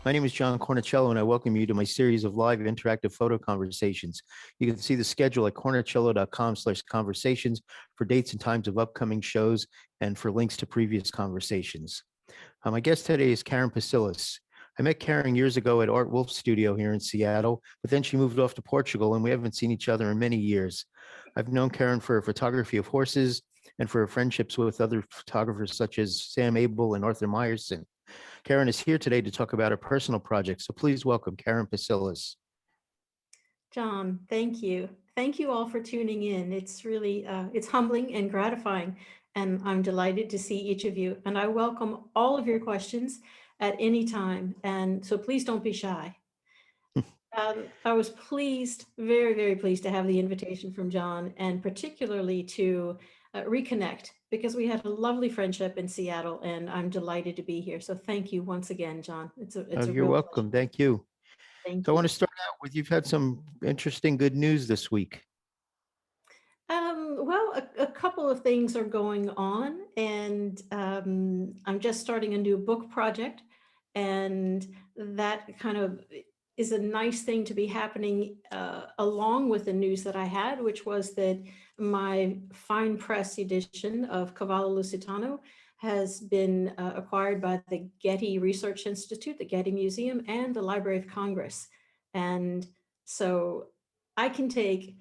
My name is John Cornicello, and I welcome you to my series of live interactive photo conversations. You can see the schedule at cornicello.com/conversations for dates and times of upcoming shows and for links to previous conversations. My guest today is Keron Psillas. I met Keron years ago at Art Wolf's studio here in Seattle, but then she moved off to Portugal, and we haven't seen each other in many years. I've known Keron for her photography of horses and for her friendships with other photographers such as Sam Abel and Arthur Meyerson. Keron is here today to talk about her personal project, so please welcome Keron Psillas. John, thank you. Thank you all for tuning in. It's really, it's humbling and gratifying, and I'm delighted to see each of you. And I welcome all of your questions at any time, and so please don't be shy. I was pleased, very, very pleased to have the invitation from John, and particularly to reconnect, because we had a lovely friendship in Seattle, and I'm delighted to be here. So thank you once again, John. It's a You're real pleasure. welcome. Thank you. Thank So I want you. to start out with you've had some interesting good news this week. Well, a couple of things are going on, and I'm just starting a new book project, and that kind of is a nice thing to be happening along with the news that I had, which was that my fine press edition of Cavalo Lusitano has been acquired by the Getty Research Institute, the Getty Museum, and the Library of Congress. And so I can take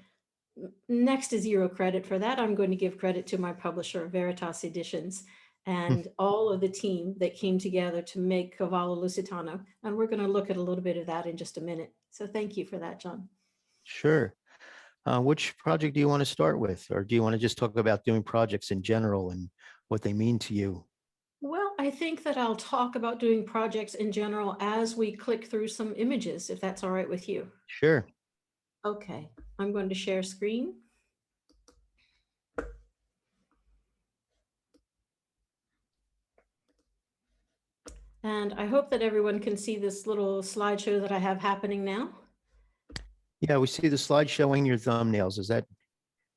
next to zero credit for that. I'm going to give credit to my publisher, Veritas Editions, and all of the team that came together to make Cavalo Lusitano. And we're going to look at a little bit of that in just a minute. So thank you for that, John. Sure. Which project do you want to start with? Or do you want to just talk about doing projects in general and what they mean to you? Well, I think that I'll talk about doing projects in general as we click through some images, if that's all right with you. Sure. Okay, I'm going to share screen. And I hope that everyone can see this little slideshow that I have happening now. Yeah, we see the slide showing your thumbnails. Is that?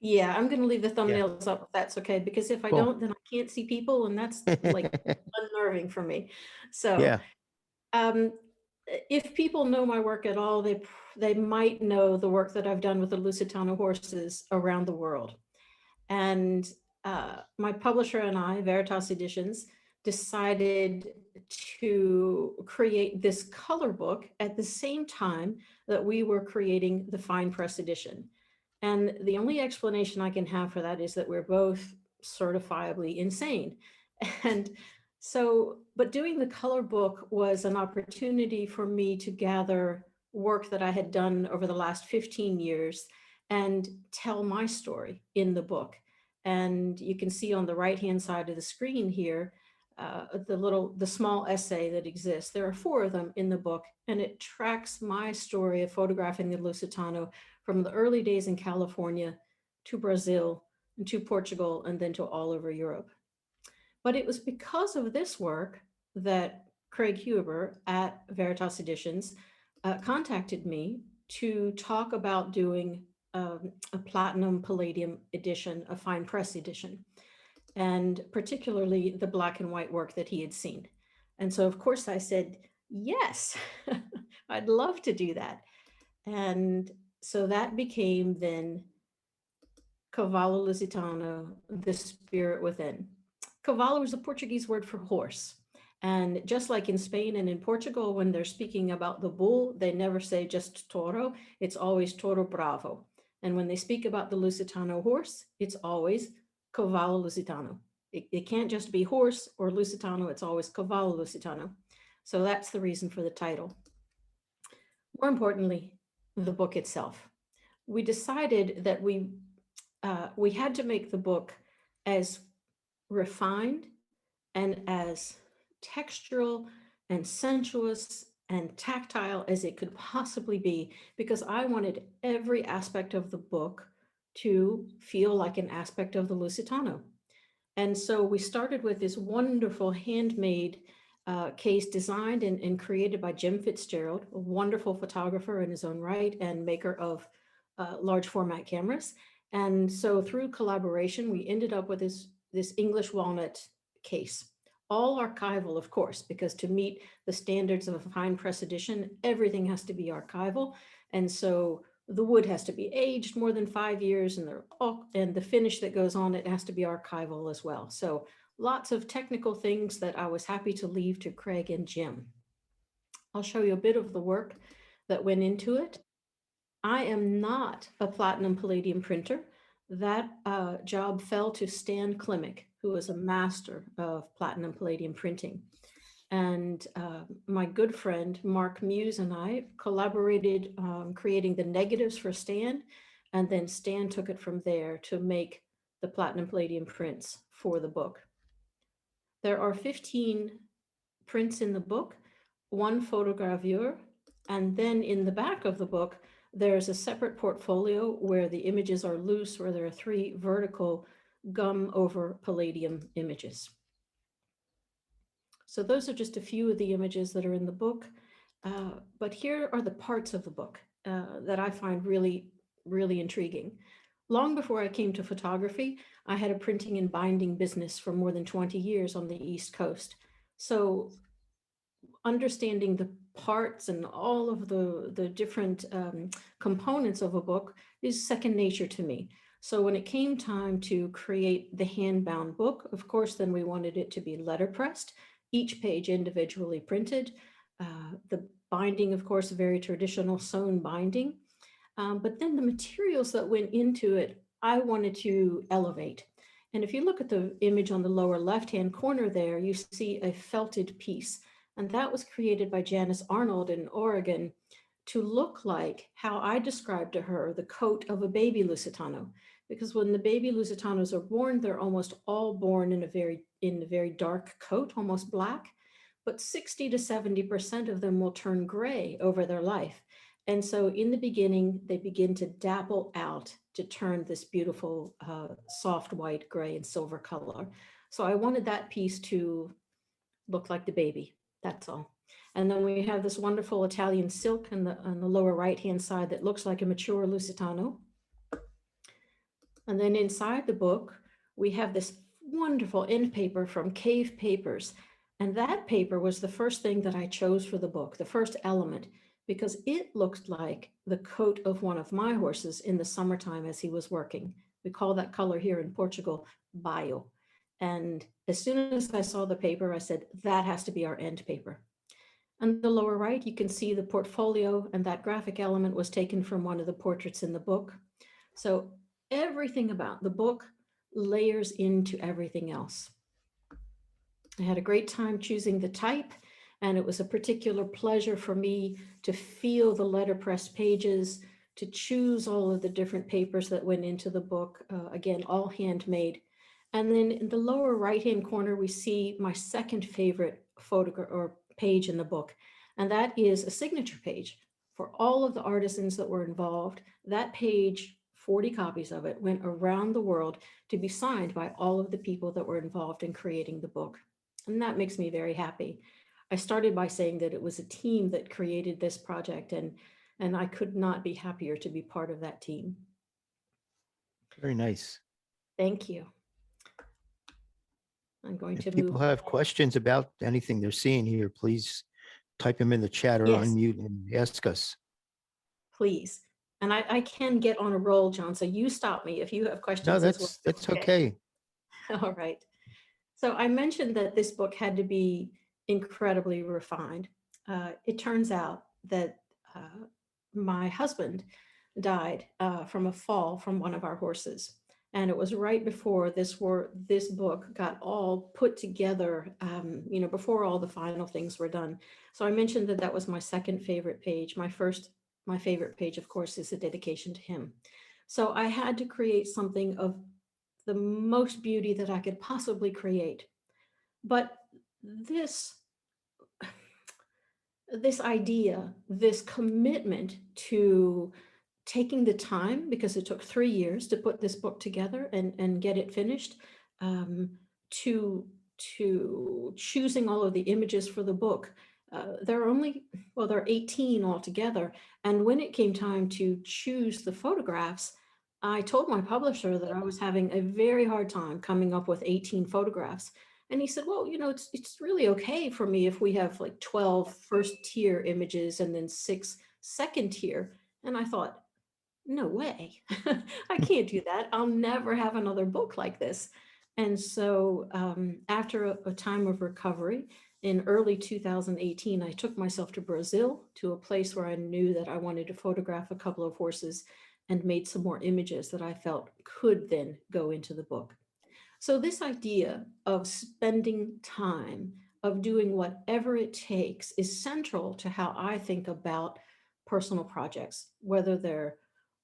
Yeah, I'm going to leave the thumbnails up if that's okay, because if I Cool. don't, then I can't see people, and that's like unnerving for me. So, Yeah. If people know my work at all, they might know the work that I've done with the Lusitano horses around the world. And my publisher and I, Veritas Editions, decided to create this color book at the same time that we were creating the fine press edition. And the only explanation I can have for that is that we're both certifiably insane. And so, but doing the color book was an opportunity for me to gather work that I had done over the last 15 years and tell my story in the book. And you can see on the right-hand side of the screen here, the small essay that exists. There are 4 of them in the book, and it tracks my story of photographing the Lusitano from the early days in California to Brazil and to Portugal and then to all over Europe. But it was because of this work that Craig Huber at Veritas Editions contacted me to talk about doing a platinum palladium edition, a fine press edition, and particularly the black and white work that he had seen. And so, of course, I said, yes, I'd love to do that. And so that became then Cavalo Lusitano, the spirit within. Cavalo is a Portuguese word for horse. And just like in Spain and in Portugal, when they're speaking about the bull, they never say just toro, it's always toro bravo. And when they speak about the Lusitano horse, it's always Cavalo Lusitano. It can't just be horse or Lusitano, it's always Cavalo Lusitano. So that's the reason for the title. More importantly, the book itself. We decided that we had to make the book as refined and as textural and sensuous and tactile as it could possibly be, because I wanted every aspect of the book to feel like an aspect of the Lusitano. And so we started with this wonderful handmade case designed and created by Jim Fitzgerald, a wonderful photographer in his own right and maker of large format cameras. And so through collaboration, we ended up with this English walnut case, all archival, of course, because to meet the standards of a fine press edition, everything has to be archival. And so the wood has to be aged more than 5 years, and the finish that goes on it has to be archival as well. So lots of technical things that I was happy to leave to Craig and Jim. I'll show you a bit of the work that went into it. I am not a platinum palladium printer. That job fell to Stan Klimek, who is a master of platinum palladium printing. And my good friend, Mark Muse, and I collaborated creating the negatives for Stan. And then Stan took it from there to make the platinum palladium prints for the book. There are 15 prints in the book, 1 photogravure, and then in the back of the book, there's a separate portfolio where the images are loose, where there are 3 vertical gum over palladium images. So those are just a few of the images that are in the book. But here are the parts of the book that I find really, really intriguing. Long before I came to photography, I had a printing and binding business for more than 20 years on the East Coast. So understanding the parts and all of the different components of a book is second nature to me. So when it came time to create the hand-bound book, of course, then we wanted it to be letterpressed, each page individually printed. The binding, of course, very traditional sewn binding. But then the materials that went into it, I wanted to elevate. And if you look at the image on the lower left-hand corner there, you see a felted piece. And that was created by Janice Arnold in Oregon to look like how I described to her the coat of a baby Lusitano. Because when the baby Lusitanos are born, they're almost all born in a very dark coat, almost black. But 60 to 70% of them will turn gray over their life. And so in the beginning, they begin to dapple out to turn this beautiful soft white, gray, and silver color. So I wanted that piece to look like the baby, that's all. And then we have this wonderful Italian silk on the lower right-hand side that looks like a mature Lusitano. And then inside the book, we have this wonderful end paper from Cave Papers. And that paper was the first thing that I chose for the book, the first element, because it looked like the coat of one of my horses in the summertime as he was working. We call that color here in Portugal, baio. And as soon as I saw the paper, I said, that has to be our end paper. On the lower right, you can see the portfolio, and that graphic element was taken from one of the portraits in the book. So everything about the book layers into everything else. I had a great time choosing the type, and it was a particular pleasure for me to feel the letterpress pages, to choose all of the different papers that went into the book, again, all handmade. And then in the lower right-hand corner, we see my second favorite photograph or page in the book, and that is a signature page for all of the artisans that were involved. That page, 40 copies of it, went around the world to be signed by all of the people that were involved in creating the book. And that makes me very happy. I started by saying that it was a team that created this project, and I could not be happier to be part of that team. Very nice. Thank you. I'm going to If move. people have questions about anything they're seeing here, please type them in the chat or Yes. unmute and ask us. Please. And I can get on a roll, John, so you stop me if you have questions. No, as well. that's okay. All right. So I mentioned that this book had to be incredibly refined. It turns out that my husband died from a fall from one of our horses. And it was right before this book got all put together, before all the final things were done. So I mentioned that that was my second favorite page. My favorite page, of course, is a dedication to him. So I had to create something of the most beauty that I could possibly create. But this idea, this commitment to taking the time, because it took 3 years to put this book together and get it finished, to choosing all of the images for the book. There are 18 altogether. And when it came time to choose the photographs, I told my publisher that I was having a very hard time coming up with 18 photographs. And he said, well, it's really okay for me if we have like 12 first tier images and then 6 second tier. And I thought, no way, I can't do that. I'll never have another book like this. And so after a time of recovery in early 2018, I took myself to Brazil, to a place where I knew that I wanted to photograph a couple of horses, and made some more images that I felt could then go into the book. So this idea of spending time, of doing whatever it takes, is central to how I think about personal projects, whether they're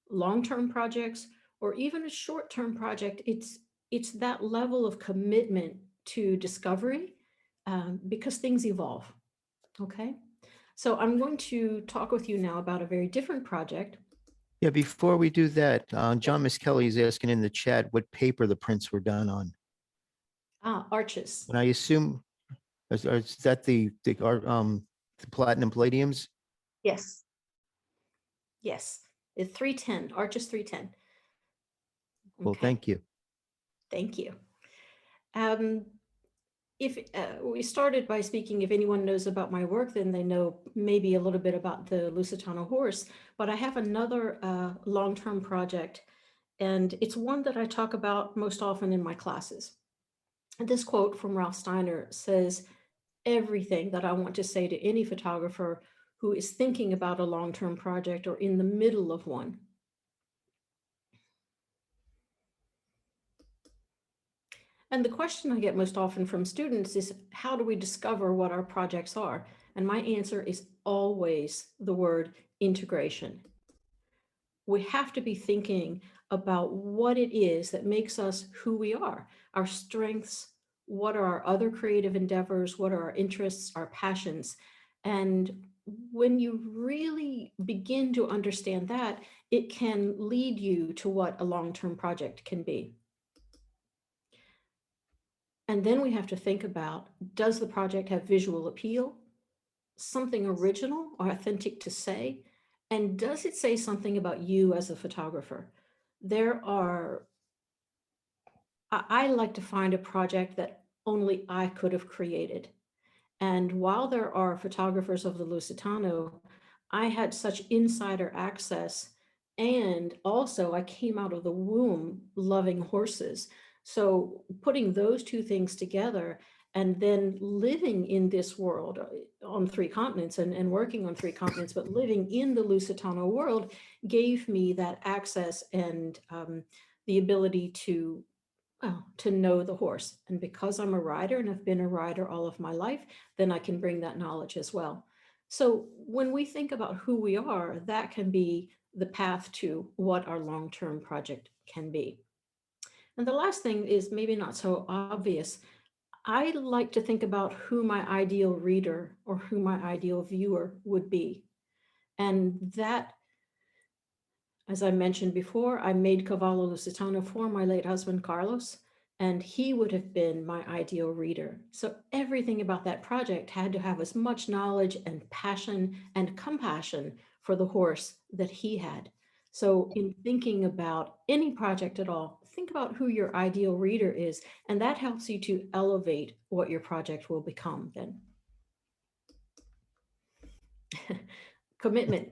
long-term projects or even a short-term project. It's that level of commitment to discovery, because things evolve. Okay, so I'm going to talk with you now about a very different project. Yeah, before we do that, John Miss Kelly is asking in the chat what paper the prints were done on. Arches. And I assume, is that the platinum palladiums? Yes. Yes. It's 310, Arches 310. Well, Okay. thank you. Thank you. If we started by speaking, if anyone knows about my work, then they know maybe a little bit about the Lusitano horse, but I have another long-term project, and it's one that I talk about most often in my classes. And this quote from Ralph Steiner says everything that I want to say to any photographer who is thinking about a long-term project or in the middle of one. And the question I get most often from students is, how do we discover what our projects are? And my answer is always the word integration. We have to be thinking about what it is that makes us who we are, our strengths, what are our other creative endeavors, what are our interests, our passions. And when you really begin to understand that, it can lead you to what a long-term project can be. And then we have to think about, does the project have visual appeal, something original or authentic to say? And does it say something about you as a photographer? I like to find a project that only I could have created. And while there are photographers of the Lusitano, I had such insider access. And also I came out of the womb loving horses. So putting those two things together and then living in this world on 3 continents and working on 3 continents, but living in the Lusitano world gave me that access and the ability to know the horse. And because I'm a rider and I've been a rider all of my life, then I can bring that knowledge as well. So when we think about who we are, that can be the path to what our long-term project can be. And the last thing is maybe not so obvious. I like to think about who my ideal reader or who my ideal viewer would be. And that, as I mentioned before, I made Cavalo Lusitano for my late husband, Carlos, and he would have been my ideal reader. So everything about that project had to have as much knowledge and passion and compassion for the horse that he had. So in thinking about any project at all, think about who your ideal reader is, and that helps you to elevate what your project will become then. Commitment.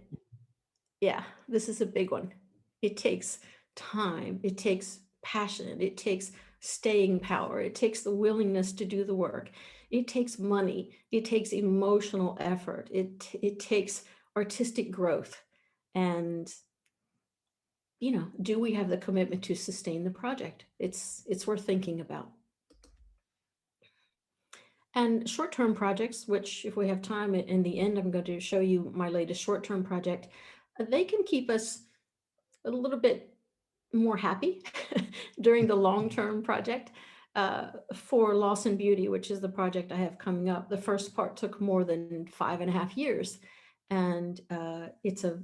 Yeah, this is a big one. It takes time, it takes passion, it takes staying power, it takes the willingness to do the work, it takes money, it takes emotional effort, it takes artistic growth. And do we have the commitment to sustain the project? It's worth thinking about. And short-term projects, which if we have time in the end, I'm going to show you my latest short-term project. They can keep us a little bit more happy during the long-term project. For Loss and Beauty, which is the project I have coming up, the first part took more than 5.5 years. And it's a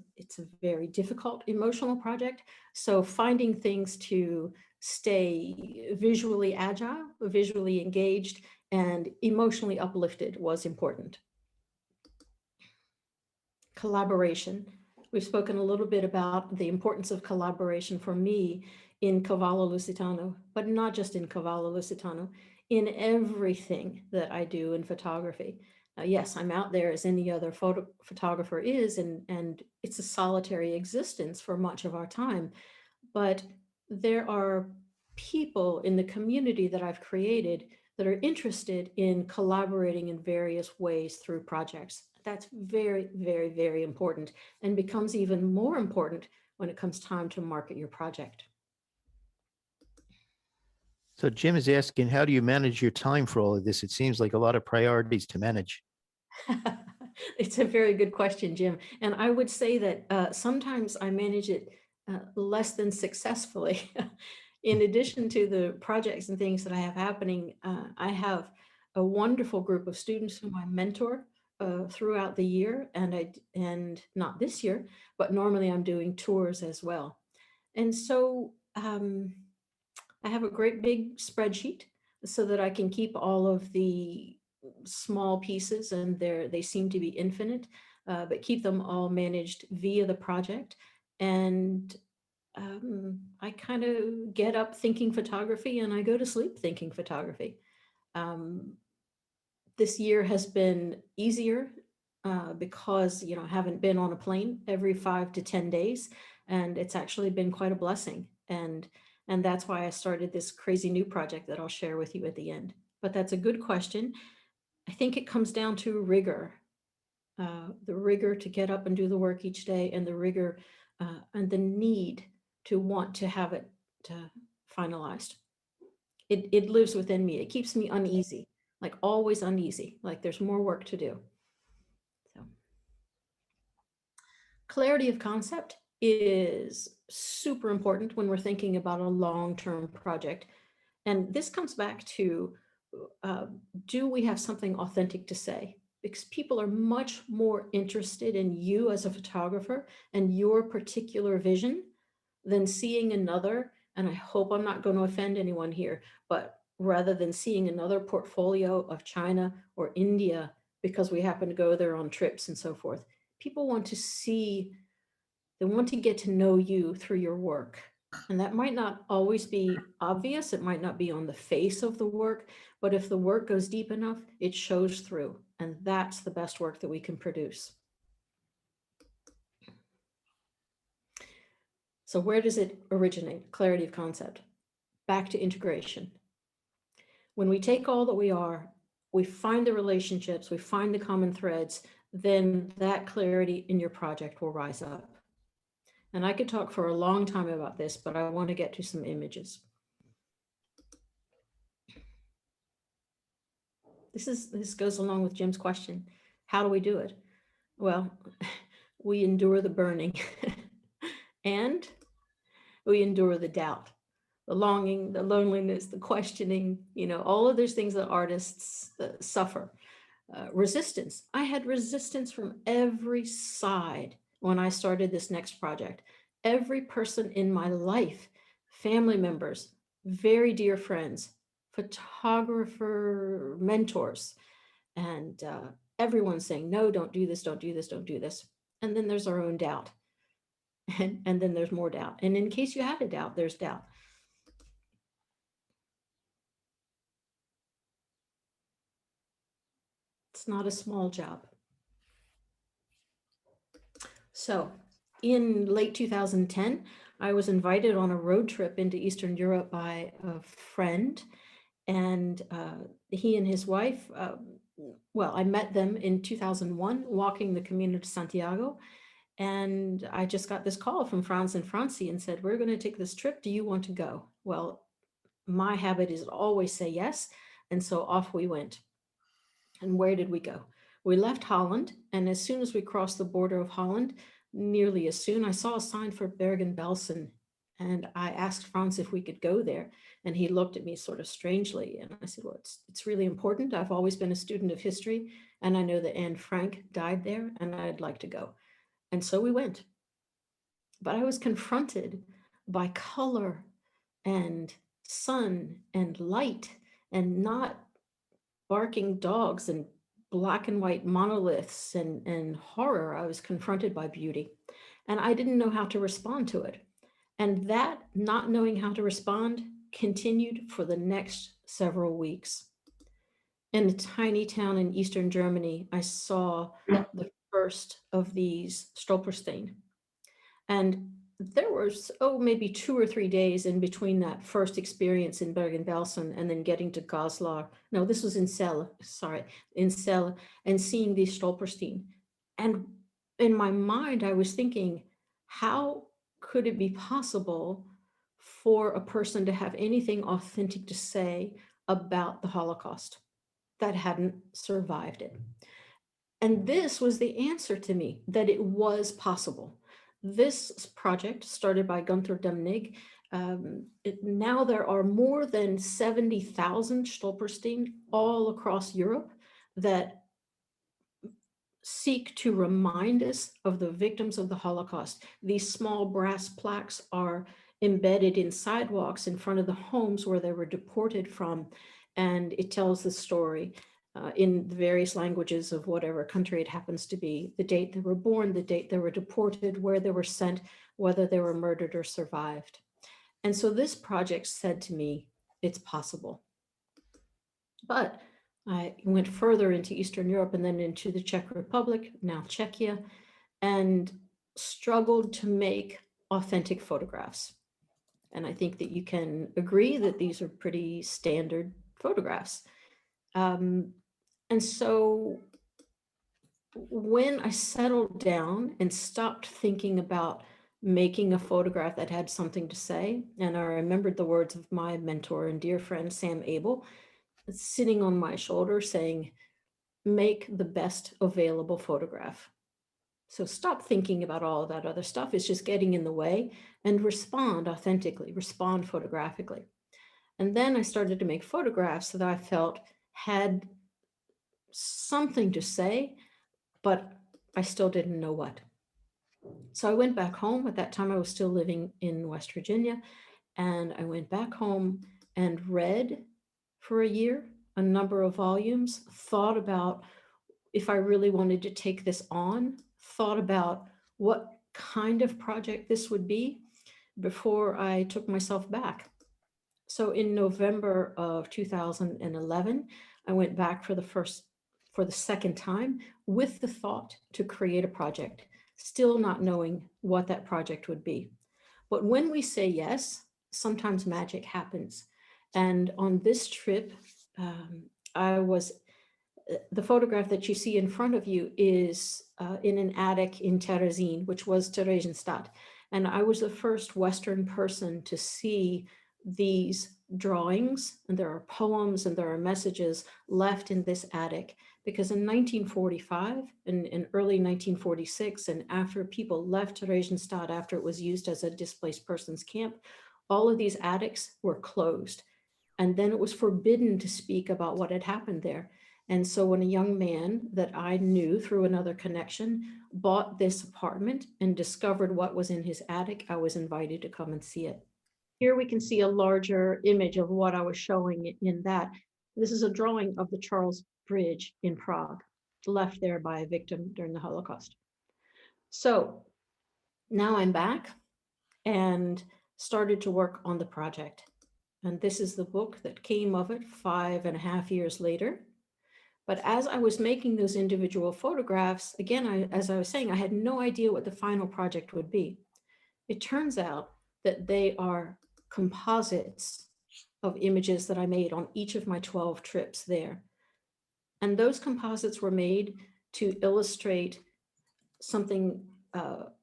very difficult emotional project. So finding things to stay visually agile, visually engaged, and emotionally uplifted was important. Collaboration. We've spoken a little bit about the importance of collaboration for me in Cavalo Lusitano, but not just in Cavalo Lusitano, in everything that I do in photography. Yes, I'm out there as any other photographer is, and it's a solitary existence for much of our time. But there are people in the community that I've created that are interested in collaborating in various ways through projects. That's very, very, very important, and becomes even more important when it comes time to market your project. So Jim is asking, how do you manage your time for all of this? It seems like a lot of priorities to manage. It's a very good question, Jim. And I would say that sometimes I manage it less than successfully. In addition to the projects and things that I have happening, I have a wonderful group of students whom I mentor throughout the year, and not this year, but normally I'm doing tours as well. And so I have a great big spreadsheet so that I can keep all of the small pieces, and they seem to be infinite, but keep them all managed via the project. And I kind of get up thinking photography and I go to sleep thinking photography. Um, this year has been easier because I haven't been on a plane every 5 to 10 days, and it's actually been quite a blessing. And that's why I started this crazy new project that I'll share with you at the end. But that's a good question. I think it comes down to rigor, the rigor to get up and do the work each day, and the rigor and the need to want to have it finalized. It lives within me. It keeps me uneasy, like always uneasy, like there's more work to do. So clarity of concept is super important when we're thinking about a long-term project. And this comes back to, do we have something authentic to say? Because people are much more interested in you as a photographer and your particular vision than seeing another, and I hope I'm not going to offend anyone here, but rather than seeing another portfolio of China or India because we happen to go there on trips and so forth. People want to see, they want to get to know you through your work. And that might not always be obvious. It might not be on the face of the work, but if the work goes deep enough, it shows through. And that's the best work that we can produce. So where does it originate? Clarity of concept. Back to integration. When we take all that we are, we find the relationships, we find the common threads, then that clarity in your project will rise up. And I could talk for a long time about this, but I want to get to some images. This goes along with Jim's question. How do we do it? Well, we endure the burning and we endure the doubt, the longing, the loneliness, the questioning, all of those things that artists suffer. Resistance. I had resistance from every side when I started this next project. Every person in my life, family members, very dear friends, photographer mentors, and everyone saying, no, don't do this, don't do this, don't do this. And then there's our own doubt. And then there's more doubt. And in case you had a doubt, there's doubt. It's not a small job. So in late 2010, I was invited on a road trip into Eastern Europe by a friend, and he and his wife, well, I met them in 2001 walking the Camino de Santiago, and I just got this call from Franz and Francie and said, we're going to take this trip. Do you want to go? Well, my habit is to always say yes, and so off we went. And where did we go? We left Holland, and as soon as we crossed the border of Holland, nearly as soon, I saw a sign for Bergen-Belsen, and I asked Franz if we could go there, and he looked at me sort of strangely, and I said, well, it's really important. I've always been a student of history, and I know that Anne Frank died there, and I'd like to go. And so we went. But I was confronted by color and sun and light and not barking dogs and black and white monoliths and horror. I was confronted by beauty, and I didn't know how to respond to it. And that not knowing how to respond continued for the next several weeks. In a tiny town in Eastern Germany, I saw the first of these Stolperstein. And there was, maybe 2 or 3 days in between that first experience in Bergen-Belsen and then getting to Goslar. No, this was in Celle, in Celle, and seeing these Stolperstein. And in my mind, I was thinking, how could it be possible for a person to have anything authentic to say about the Holocaust that hadn't survived it? And this was the answer to me, that it was possible. This project, started by Gunther Demnig, now there are more than 70,000 Stolperstein all across Europe that seek to remind us of the victims of the Holocaust. These small brass plaques are embedded in sidewalks in front of the homes where they were deported from, and it tells the story in the various languages of whatever country it happens to be, the date they were born, the date they were deported, where they were sent, whether they were murdered or survived. And so this project said to me, it's possible. But I went further into Eastern Europe and then into the Czech Republic, now Czechia, and struggled to make authentic photographs. And I think that you can agree that these are pretty standard photographs. And so when I settled down and stopped thinking about making a photograph that had something to say, and I remembered the words of my mentor and dear friend, Sam Abel, sitting on my shoulder saying, make the best available photograph. So stop thinking about all of that other stuff. It's just getting in the way, and respond authentically, respond photographically. And then I started to make photographs that I felt had something to say, but I still didn't know what. So I went back home. At that time, I was still living in West Virginia, and I went back home and read for a year a number of volumes, thought about if I really wanted to take this on, thought about what kind of project this would be before I took myself back. So in November of 2011, I went back for the second time with the thought to create a project, still not knowing what that project would be. But when we say yes, sometimes magic happens. And on this trip, the photograph that you see in front of you is in an attic in Terezin, which was Theresienstadt. And I was the first Western person to see these drawings, and there are poems and there are messages left in this attic, because in 1945 and in early 1946, and after people left Theresienstadt, after it was used as a displaced persons camp, all of these attics were closed. And then it was forbidden to speak about what had happened there. And so when a young man that I knew through another connection bought this apartment and discovered what was in his attic, I was invited to come and see it. Here we can see a larger image of what I was showing in that. This is a drawing of the Charles Bridge in Prague, left there by a victim during the Holocaust. So now I'm back and started to work on the project. And this is the book that came of it 5.5 years later. But as I was making those individual photographs, again, as I was saying, I had no idea what the final project would be. It turns out that they are composites of images that I made on each of my 12 trips there. And those composites were made to illustrate something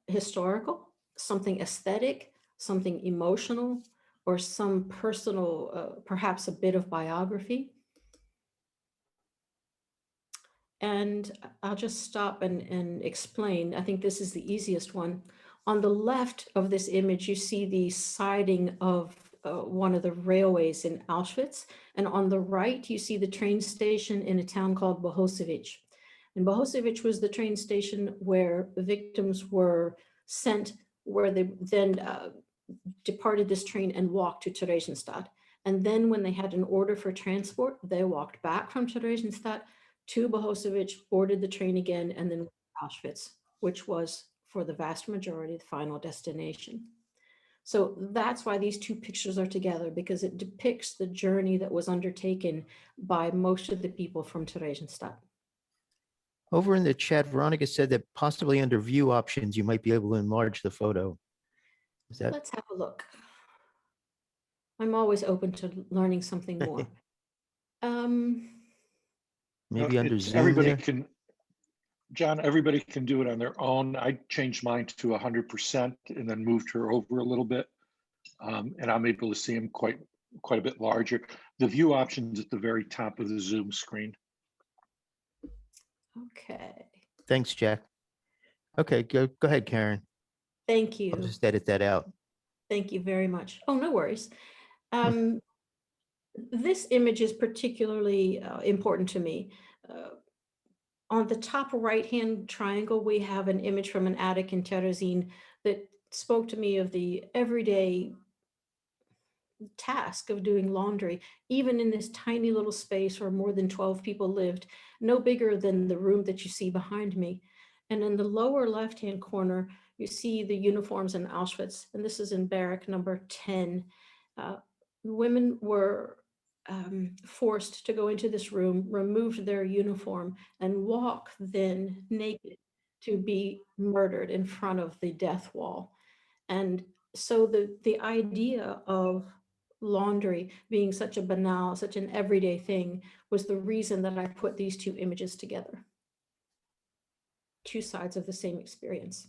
historical, something aesthetic, something emotional, or some personal, perhaps a bit of biography. And I'll just stop and explain. I think this is the easiest one. On the left of this image, you see the siding of one of the railways in Auschwitz. And on the right, you see the train station in a town called Bohosevich. And Bohosevich was the train station where the victims were sent, where they then departed this train and walked to Theresienstadt. And then when they had an order for transport, they walked back from Theresienstadt to Bohosevich, boarded the train again, and then Auschwitz, which was for the vast majority the final destination. So that's why these two pictures are together, because it depicts the journey that was undertaken by most of the people from Theresienstadt. Over in the chat, Veronica said that possibly under view options, you might be able to enlarge the photo. Is that Let's have a look. I'm always open to learning something more. maybe under It's Zoom everybody there? can, John, everybody can do it on their own. I changed mine to 100% and then moved her over a little bit. And I'm able to see them quite a bit larger. The view options at the very top of the Zoom screen. Okay. Thanks, Jack. Okay, go ahead, Karen. Thank I'll you. just edit that out. Thank you very much. Oh, no worries. This image is particularly important to me. On the top right-hand triangle, we have an image from an attic in Terezin that spoke to me of the everyday task of doing laundry, even in this tiny little space where more than 12 people lived, no bigger than the room that you see behind me. And in the lower left-hand corner, you see the uniforms in Auschwitz, and this is in barrack number 10. Women were forced to go into this room, removed their uniform, and walk then naked to be murdered in front of the death wall. And so the idea of laundry being such a banal, such an everyday thing was the reason that I put these two images together. Two sides of the same experience.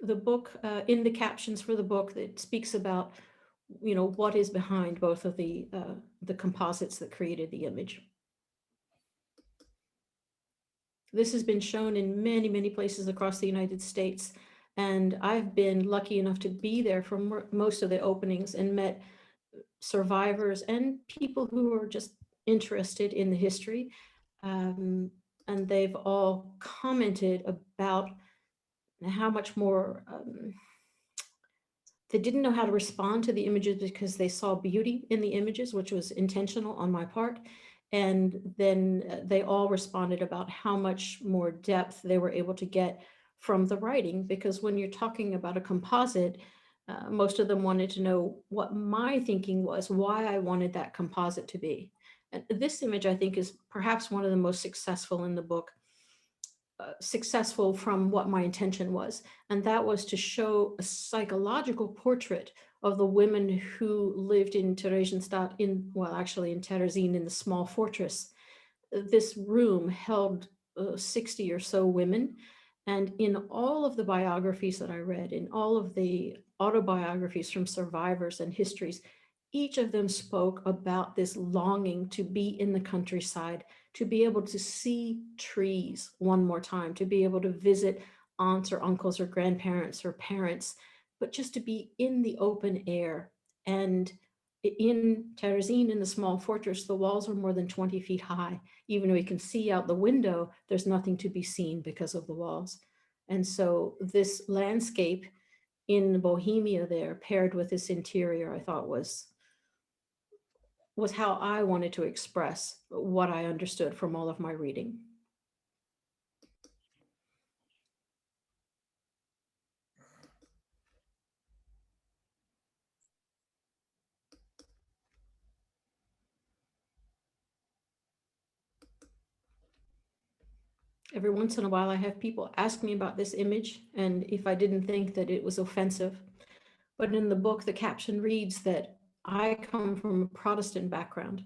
The book, in the captions for the book, that speaks about, you know, what is behind both of the composites that created the image. This has been shown in many, many places across the United States, and I've been lucky enough to be there for most of the openings and met survivors and people who are just interested in the history. And they've all commented about how much more they didn't know how to respond to the images because they saw beauty in the images, which was intentional on my part. And then they all responded about how much more depth they were able to get from the writing, because when you're talking about a composite, most of them wanted to know what my thinking was, why I wanted that composite to be. And this image, I think, is perhaps one of the most successful in the book. Successful from what my intention was, and that was to show a psychological portrait of the women who lived in Theresienstadt, actually in Terezin, in the small fortress. This room held 60 or so women, and in all of the biographies that I read, in all of the autobiographies from survivors and histories, each of them spoke about this longing to be in the countryside, to be able to see trees one more time, to be able to visit aunts or uncles or grandparents or parents, but just to be in the open air. And in Terezin, in the small fortress, the walls are more than 20 feet high. Even though you can see out the window, there's nothing to be seen because of the walls. And so this landscape in Bohemia there, paired with this interior, I thought was how I wanted to express what I understood from all of my reading. Every once in a while, I have people ask me about this image and if I didn't think that it was offensive. But in the book, the caption reads that I come from a Protestant background,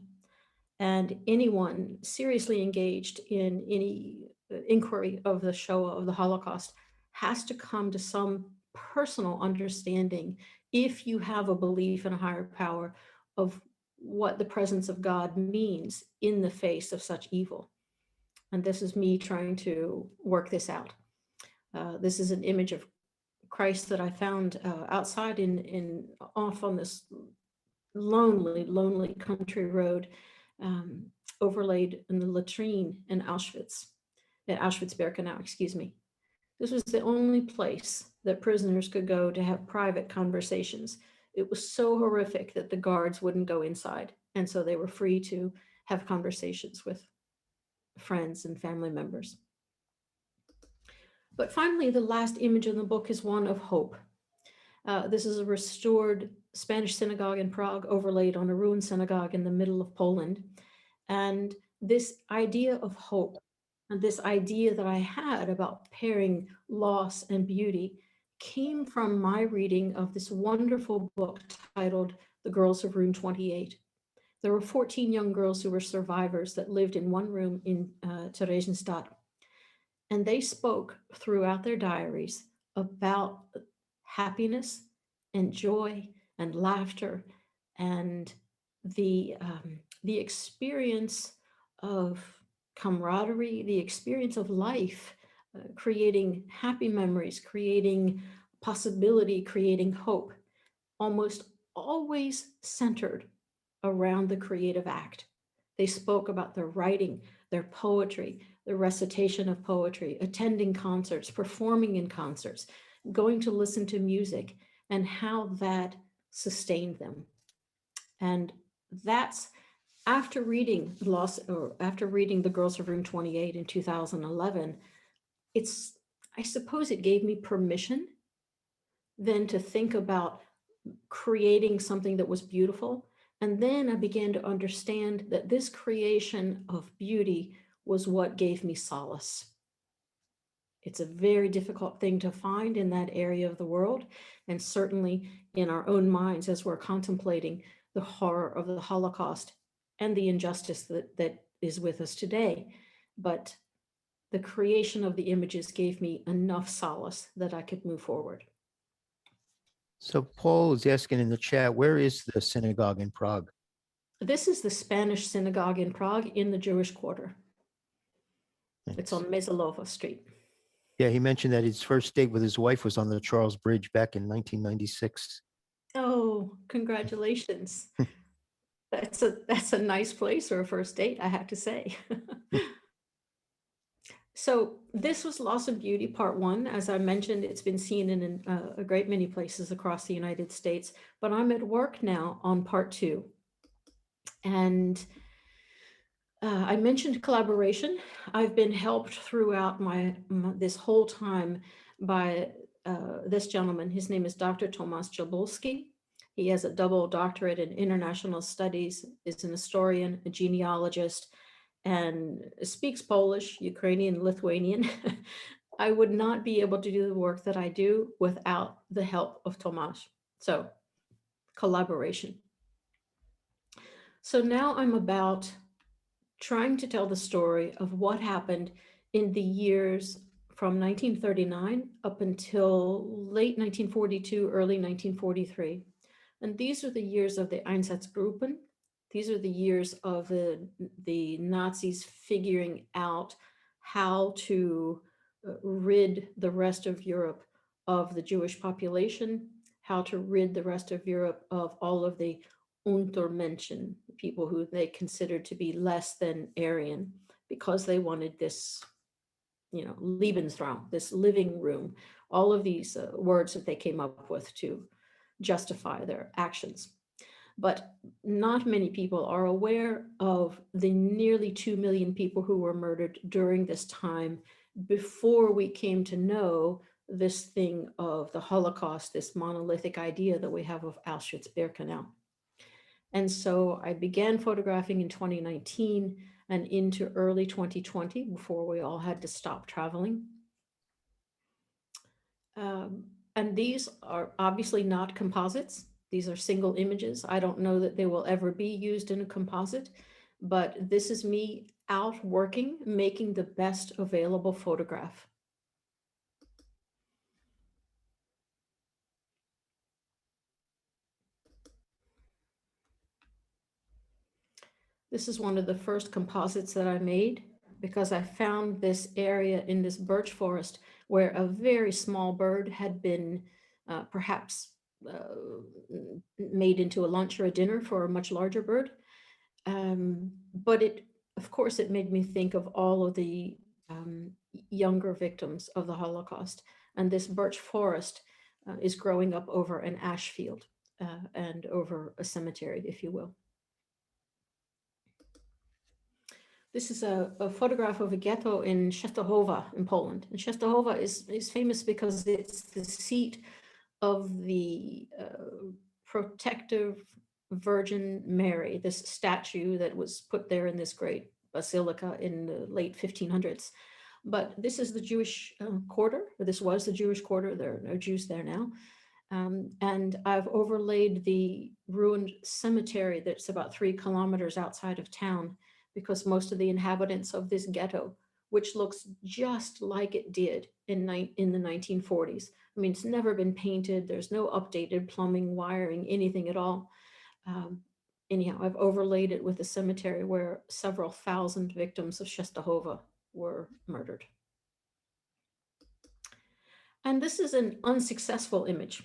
and anyone seriously engaged in any inquiry of the Shoah, of the Holocaust, has to come to some personal understanding, if you have a belief in a higher power, of what the presence of God means in the face of such evil. And this is me trying to work this out. This is an image of Christ that I found outside off on this lonely country road, overlaid in the latrine in Auschwitz, at Auschwitz-Birkenau, excuse me. This was the only place that prisoners could go to have private conversations. It was so horrific that the guards wouldn't go inside. And so they were free to have conversations with friends and family members. But finally, the last image in the book is one of hope. This is a restored Spanish synagogue in Prague overlaid on a ruined synagogue in the middle of Poland. And this idea of hope and this idea that I had about pairing loss and beauty came from my reading of this wonderful book titled The Girls of Room 28. There were 14 young girls who were survivors that lived in one room in Theresienstadt. And they spoke throughout their diaries about happiness and joy and laughter and the experience of camaraderie, the experience of life, creating happy memories, creating possibility, creating hope, almost always centered around the creative act. They spoke about their writing, their poetry, the recitation of poetry, attending concerts, performing in concerts, going to listen to music, and how that sustained them. And that's after reading The Girls of Room 28 in 2011, I suppose it gave me permission then to think about creating something that was beautiful. And then I began to understand that this creation of beauty was what gave me solace. It's a very difficult thing to find in that area of the world, and certainly in our own minds as we're contemplating the horror of the Holocaust and the injustice that is with us today. But the creation of the images gave me enough solace that I could move forward. So Paul is asking in the chat, where is the synagogue in Prague? This is the Spanish synagogue in Prague in the Jewish quarter. It's on Mezalova Street. Yeah, he mentioned that his first date with his wife was on the Charles Bridge back in 1996. Oh, congratulations. That's a nice place for a first date, I have to say. So this was Loss of Beauty, part one. As I mentioned, it's been seen in a great many places across the United States, but I'm at work now on part two. And I mentioned collaboration. I've been helped throughout this whole time by this gentleman. His name is Dr. Tomasz Jabolski. He has a double doctorate in international studies, is an historian, a genealogist, and speaks Polish, Ukrainian, Lithuanian. I would not be able to do the work that I do without the help of Tomasz. So collaboration. So now I'm about trying to tell the story of what happened in the years from 1939 up until late 1942, early 1943. And these are the years of the Einsatzgruppen. These are the years of the Nazis figuring out how to rid the rest of Europe of the Jewish population, how to rid the rest of Europe of all of the Untermenschen, people who they considered to be less than Aryan, because they wanted this, Lebensraum, this living room, all of these words that they came up with to justify their actions. But not many people are aware of the nearly 2 million people who were murdered during this time before we came to know this thing of the Holocaust, this monolithic idea that we have of Auschwitz-Birkenau. And so I began photographing in 2019 and into early 2020 before we all had to stop traveling. And these are obviously not composites. These are single images. I don't know that they will ever be used in a composite, but this is me out working, making the best available photograph. This is one of the first composites that I made because I found this area in this birch forest where a very small bird had been perhaps made into a lunch or a dinner for a much larger bird. But of course, it made me think of all of the younger victims of the Holocaust. And this birch forest is growing up over an ash field and over a cemetery, if you will. This is a photograph of a ghetto in Częstochowa in Poland. And Częstochowa is famous because it's the seat of the protective Virgin Mary, this statue that was put there in this great basilica in the late 1500s. But this is the Jewish quarter, or this was the Jewish quarter. There are no Jews there now. And I've overlaid the ruined cemetery that's about 3 kilometers outside of town, because most of the inhabitants of this ghetto, which looks just like it did in the 1940s. I mean, it's never been painted. There's no updated plumbing, wiring, anything at all. Anyhow, I've overlaid it with a cemetery where several thousand victims of Częstochowa were murdered. And this is an unsuccessful image.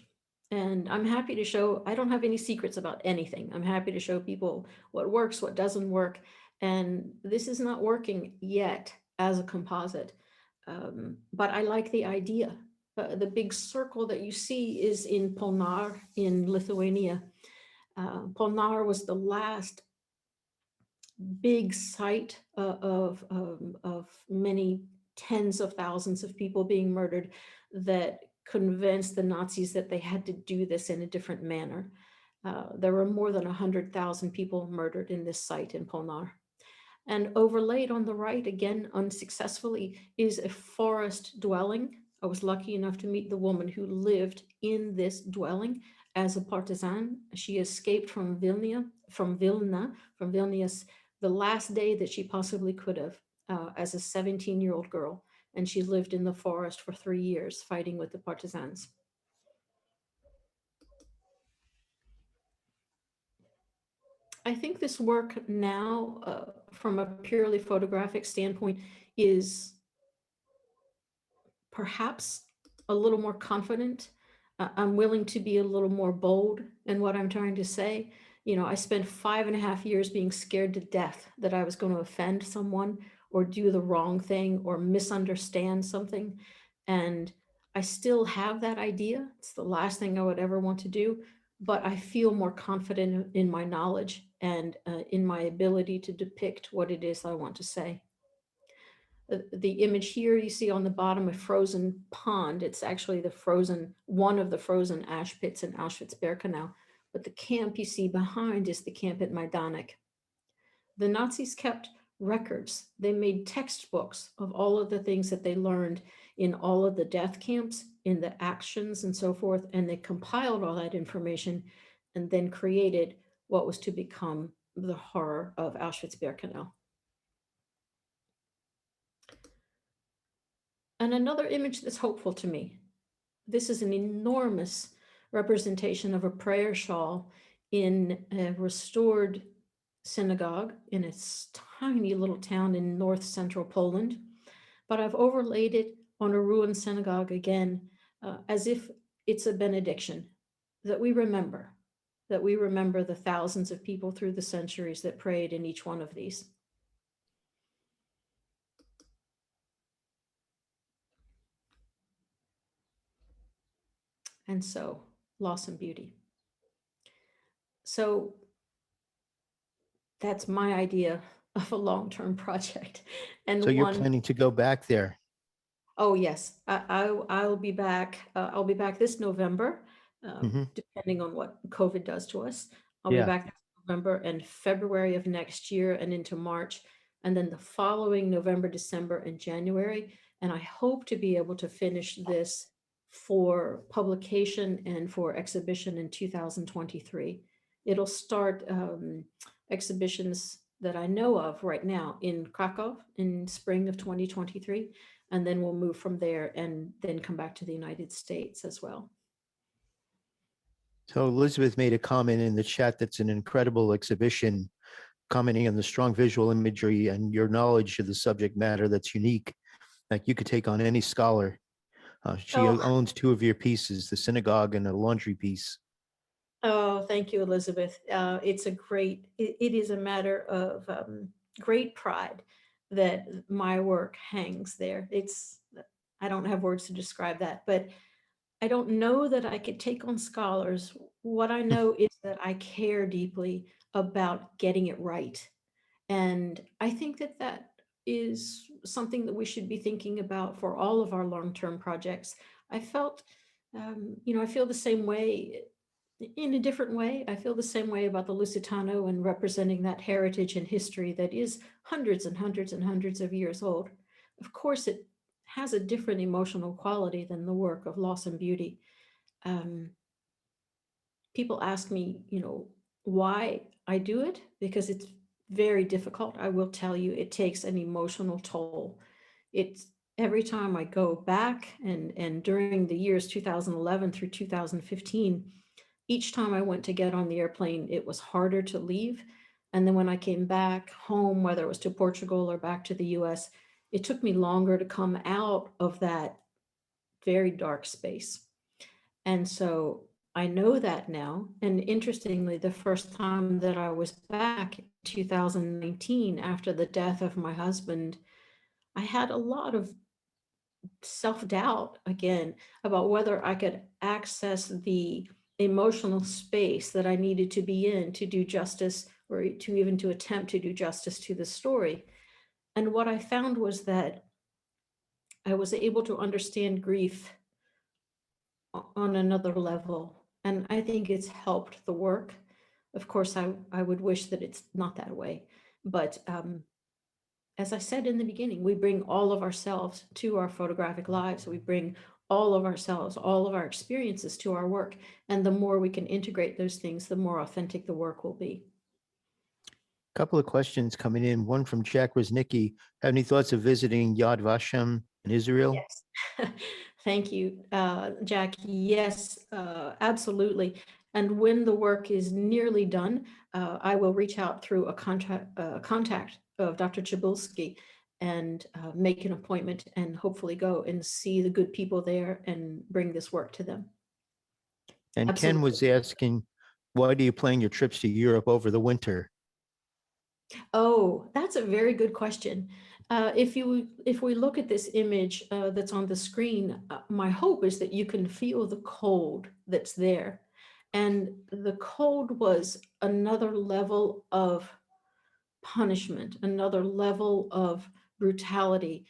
And I'm happy to show, I don't have any secrets about anything. I'm happy to show people what works, what doesn't work. And this is not working yet as a composite, but I like the idea. The big circle that you see is in Ponar in Lithuania. Ponar was the last big site of many tens of thousands of people being murdered that convinced the Nazis that they had to do this in a different manner. There were more than 100,000 people murdered in this site in Ponar. And overlaid on the right, again, unsuccessfully, is a forest dwelling. I was lucky enough to meet the woman who lived in this dwelling as a partisan. She escaped from Vilnius, the last day that she possibly could have, as a 17-year-old girl. And she lived in the forest for 3 years fighting with the partisans. I think this work now, from a purely photographic standpoint, is perhaps a little more confident. I'm willing to be a little more bold in what I'm trying to say. You know, I spent 5.5 years being scared to death that I was going to offend someone or do the wrong thing or misunderstand something. And I still have that idea. It's the last thing I would ever want to do, but I feel more confident in my knowledge and in my ability to depict what it is I want to say. The image here you see on the bottom, a frozen pond. It's actually one of the frozen ash pits in Auschwitz-Birkenau. But the camp you see behind is the camp at Majdanek. The Nazis kept records. They made textbooks of all of the things that they learned in all of the death camps, in the actions and so forth, and they compiled all that information and then created what was to become the horror of Auschwitz-Birkenau. And another image that's hopeful to me. This is an enormous representation of a prayer shawl in a restored synagogue in a tiny little town in north central Poland. But I've overlaid it on a ruined synagogue again, as if it's a benediction, that we remember the thousands of people through the centuries that prayed in each one of these. And so, loss and beauty. So that's my idea of a long-term project. And so you're planning to go back there? Oh yes, I'll be back. I'll be back this November, depending on what COVID does to us. I'll be back this November and February of next year and into March, and then the following November, December, and January. And I hope to be able to finish this for publication and for exhibition in 2023. It'll start exhibitions that I know of right now in Krakow in spring of 2023. And then we'll move from there and then come back to the United States as well. So Elizabeth made a comment in the chat that's an incredible exhibition, commenting on the strong visual imagery and your knowledge of the subject matter that's unique, that you could take on any scholar. She owns 2 of your pieces, the Synagogue and a laundry piece. Oh, thank you, Elizabeth. It's it is a matter of great pride that my work hangs there. I don't have words to describe that, but I don't know that I could take on scholars. What I know is that I care deeply about getting it right. And I think that that is something that we should be thinking about for all of our long-term projects. I felt, I feel the same way in a different way. I feel the same way about the Lusitano and representing that heritage and history that is hundreds and hundreds and hundreds of years old. Of course, it has a different emotional quality than the work of Loss and Beauty. People ask me, why I do it, because it's very difficult. I will tell you, it takes an emotional toll. It's every time I go back and during the years 2011 through 2015, each time I went to get on the airplane, it was harder to leave. And then when I came back home, whether it was to Portugal or back to the US, it took me longer to come out of that very dark space. And so I know that now. And interestingly, the first time that I was back in 2019, after the death of my husband, I had a lot of self-doubt again about whether I could access the emotional space that I needed to be in to do justice, or to even to attempt to do justice to the story. And what I found was that I was able to understand grief on another level. And I think it's helped the work. Of course, I would wish that it's not that way. But as I said in the beginning, we bring all of ourselves to our photographic lives. We bring all of ourselves, all of our experiences to our work. And the more we can integrate those things, the more authentic the work will be. Couple of questions coming in. One from Jack Rosnicki. Have any thoughts of visiting Yad Vashem in Israel? Yes. Thank you, Jack. Yes, absolutely. And when the work is nearly done, I will reach out through a contact of Dr. Chabulski and make an appointment and hopefully go and see the good people there and bring this work to them. And Absolutely. Ken was asking, why do you plan your trips to Europe over the winter? Oh, that's a very good question. If we look at this image that's on the screen, my hope is that you can feel the cold that's there. And the cold was another level of punishment, another level of brutality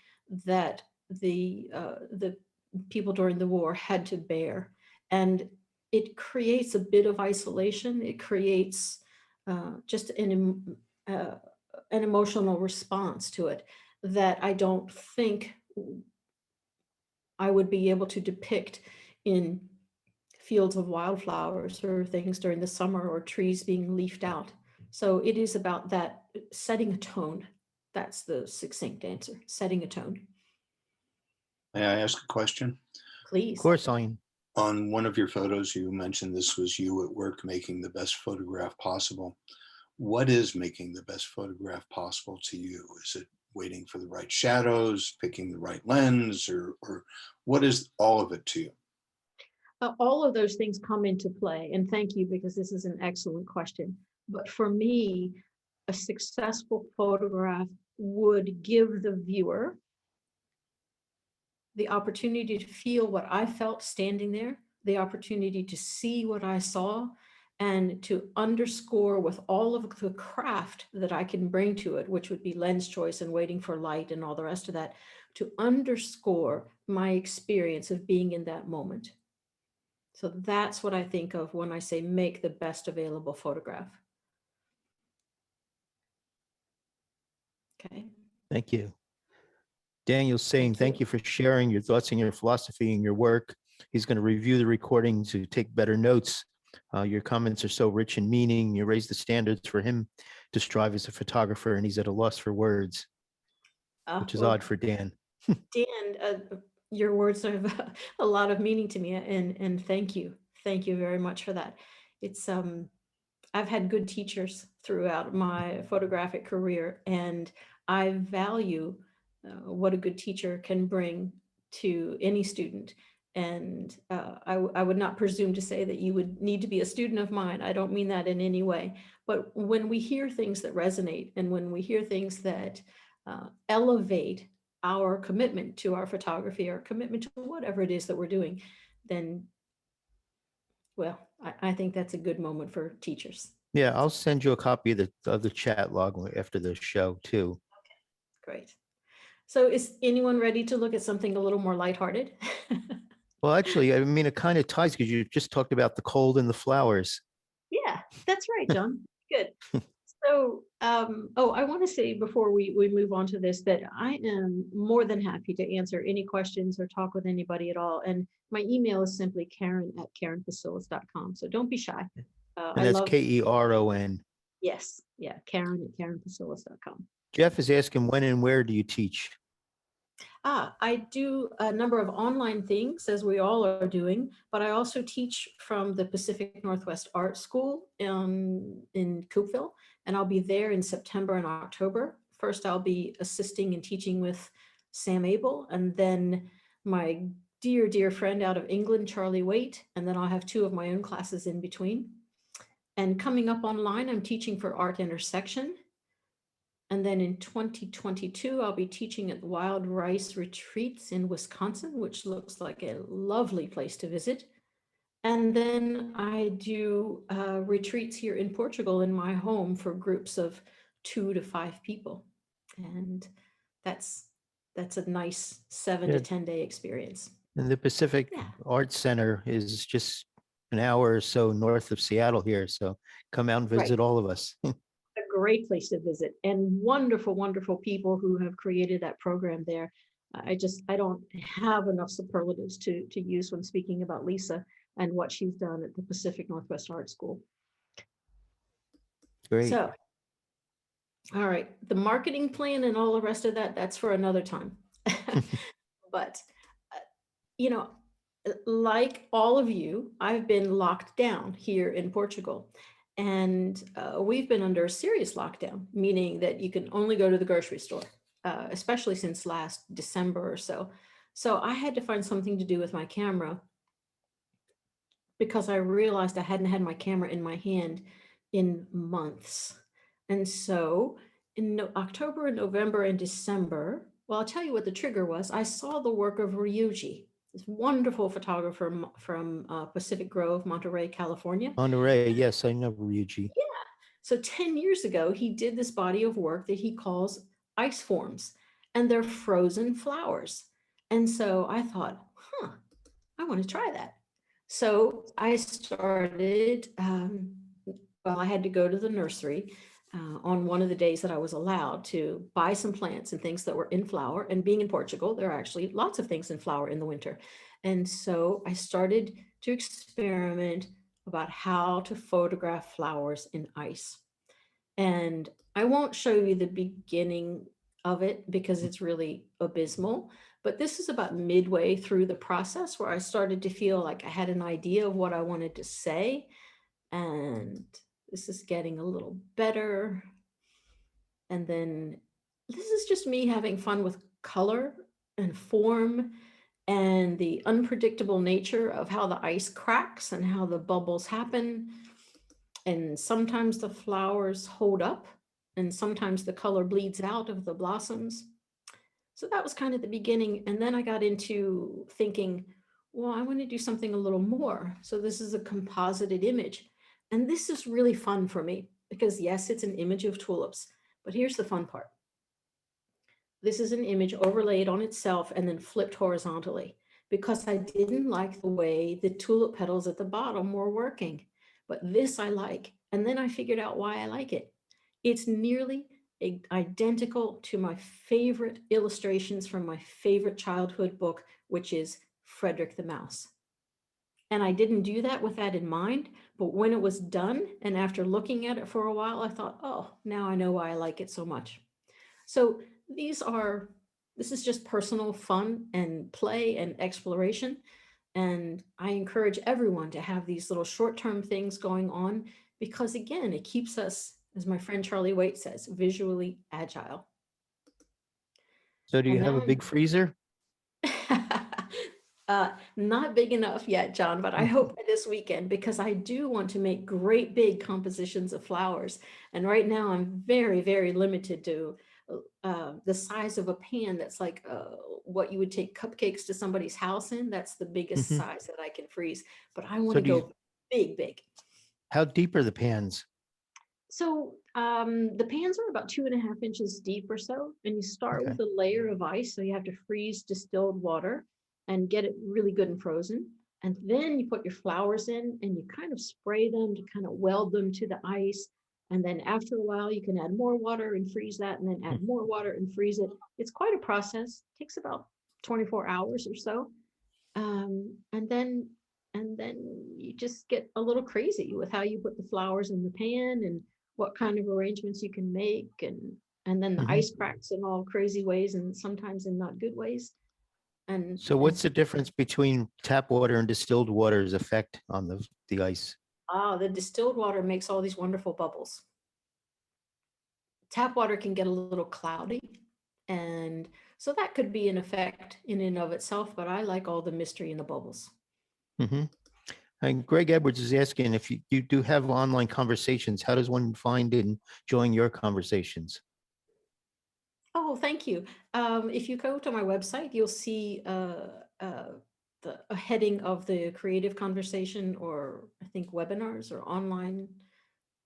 that the people during the war had to bear. And it creates a bit of isolation. It creates just an emotional response to it that I don't think I would be able to depict in fields of wildflowers or things during the summer or trees being leafed out. So it is about that setting a tone. That's the succinct answer, setting a tone. May I ask a question? Please. Of course, Ayn. On one of your photos, you mentioned this was you at work making the best photograph possible. What is making the best photograph possible to you? Is it waiting for the right shadows, picking the right lens, or what is all of it to you? All of those things come into play. And thank you, because this is an excellent question. But for me, a successful photograph would give the viewer the opportunity to feel what I felt standing there, the opportunity to see what I saw, and to underscore with all of the craft that I can bring to it, which would be lens choice and waiting for light and all the rest of that, to underscore my experience of being in that moment. So that's what I think of when I say make the best available photograph. Okay. Thank you. Daniel's saying, thank you for sharing your thoughts and your philosophy and your work. He's going to review the recording to take better notes. Your comments are so rich in meaning. You raise the standards for him to strive as a photographer, and he's at a loss for words, which is Well, odd for Dan. Dan, your words have a lot of meaning to me, and thank you. Thank you very much for that. It's I've had good teachers throughout my photographic career, and I value what a good teacher can bring to any student. And I would not presume to say that you would need to be a student of mine. I don't mean that in any way. But when we hear things that resonate, and when we hear things that elevate our commitment to our photography, our commitment to whatever it is that we're doing, then, well, I think that's a good moment for teachers. Yeah, I'll send you a copy of the chat log after the show too. Great. So is anyone ready to look at something a little more lighthearted? Well, actually, I mean, it kind of ties because you just talked about the cold and the flowers. Yeah, that's right, John. Good. So, oh, I want to say before we move on to this that I am more than happy to answer any questions or talk with anybody at all. And my email is simply Karen@KeronPsillas.com. So don't be shy. And I that's love, Keron. yes, yeah, Karen@KeronPsillas.com. Jeff is asking when and where do you teach? I do a number of online things, as we all are doing, but I also teach from the Pacific Northwest Art School in Coopville, and I'll be there in September and October. First, I'll be assisting and teaching with Sam Abel, and then my dear, dear friend out of England, Charlie Waite, and then I'll have 2 of my own classes in between. And coming up online, I'm teaching for Art Intersection. And then in 2022, I'll be teaching at the Wild Rice Retreats in Wisconsin, which looks like a lovely place to visit. And then I do retreats here in Portugal in my home for groups of 2 to 5 people. And that's a nice 7 to 10 day experience. And the Pacific Yeah. Arts Center is just an hour or so north of Seattle here. So come out and visit all of us. A great place to visit, and wonderful, wonderful people who have created that program there. I don't have enough superlatives to use when speaking about Lisa and what she's done at the Pacific Northwest Art School. Great. So, all right, the marketing plan and all the rest of that, that's for another time. But, you know, like all of you, I've been locked down here in Portugal. And we've been under a serious lockdown, meaning that you can only go to the grocery store, especially since last December or so. So I had to find something to do with my camera because I realized I hadn't had my camera in my hand in months. And so in October and November and December, well, I'll tell you what the trigger was. I saw the work of Ryuji, this wonderful photographer from Pacific Grove, Monterey, California. Monterey, yes, I know Ryuji. Yeah. So 10 years ago, he did this body of work that he calls ice forms, and they're frozen flowers. And so I thought, I want to try that. So I started, well, I had to go to the nursery on one of the days that I was allowed to buy some plants and things that were in flower. And being in Portugal, there are actually lots of things in flower in the winter. And so I started to experiment about how to photograph flowers in ice. And I won't show you the beginning of it because it's really abysmal, but this is about midway through the process where I started to feel like I had an idea of what I wanted to say. And this is getting a little better. And then this is just me having fun with color and form and the unpredictable nature of how the ice cracks and how the bubbles happen. And sometimes the flowers hold up and sometimes the color bleeds out of the blossoms. So that was kind of the beginning. And then I got into thinking, well, I want to do something a little more. So this is a composited image. And this is really fun for me because yes, it's an image of tulips, but here's the fun part. This is an image overlaid on itself and then flipped horizontally because I didn't like the way the tulip petals at the bottom were working, but this I like. And then I figured out why I like it. It's nearly identical to my favorite illustrations from my favorite childhood book, which is Frederick the Mouse. And I didn't do that with that in mind, but when it was done and after looking at it for a while, I thought, oh, now I know why I like it so much. So this is just personal fun and play and exploration. And I encourage everyone to have these little short-term things going on because again, it keeps us, as my friend Charlie Waite says, visually agile. So do you have a big freezer? Not big enough yet, John, but I hope this weekend because I do want to make great big compositions of flowers. And right now I'm very, very limited to the size of a pan that's like what you would take cupcakes to somebody's house in. That's the biggest size that I can freeze, but I want to go big, big. How deep are the pans? So the pans are about 2.5 inches deep or so, and you start Okay. with a layer of ice. So you have to freeze distilled water and get it really good and frozen. And then you put your flowers in and you kind of spray them to kind of weld them to the ice. And then after a while, you can add more water and freeze that, and then add more water and freeze it. It's quite a process. It takes about 24 hours or so. And then you just get a little crazy with how you put the flowers in the pan and what kind of arrangements you can make, and then the Mhm. ice cracks in all crazy ways and sometimes in not good ways. So what's the difference between tap water and distilled water's effect on the ice? The distilled water makes all these wonderful bubbles. Tap water can get a little cloudy, and so that could be an effect in and of itself, but I like all the mystery in the bubbles. Hmm. And Greg Edwards is asking if you do have online conversations, how does one find and join your conversations? Oh, thank you. If you go to my website, you'll see a heading of the creative conversation, or I think webinars or online.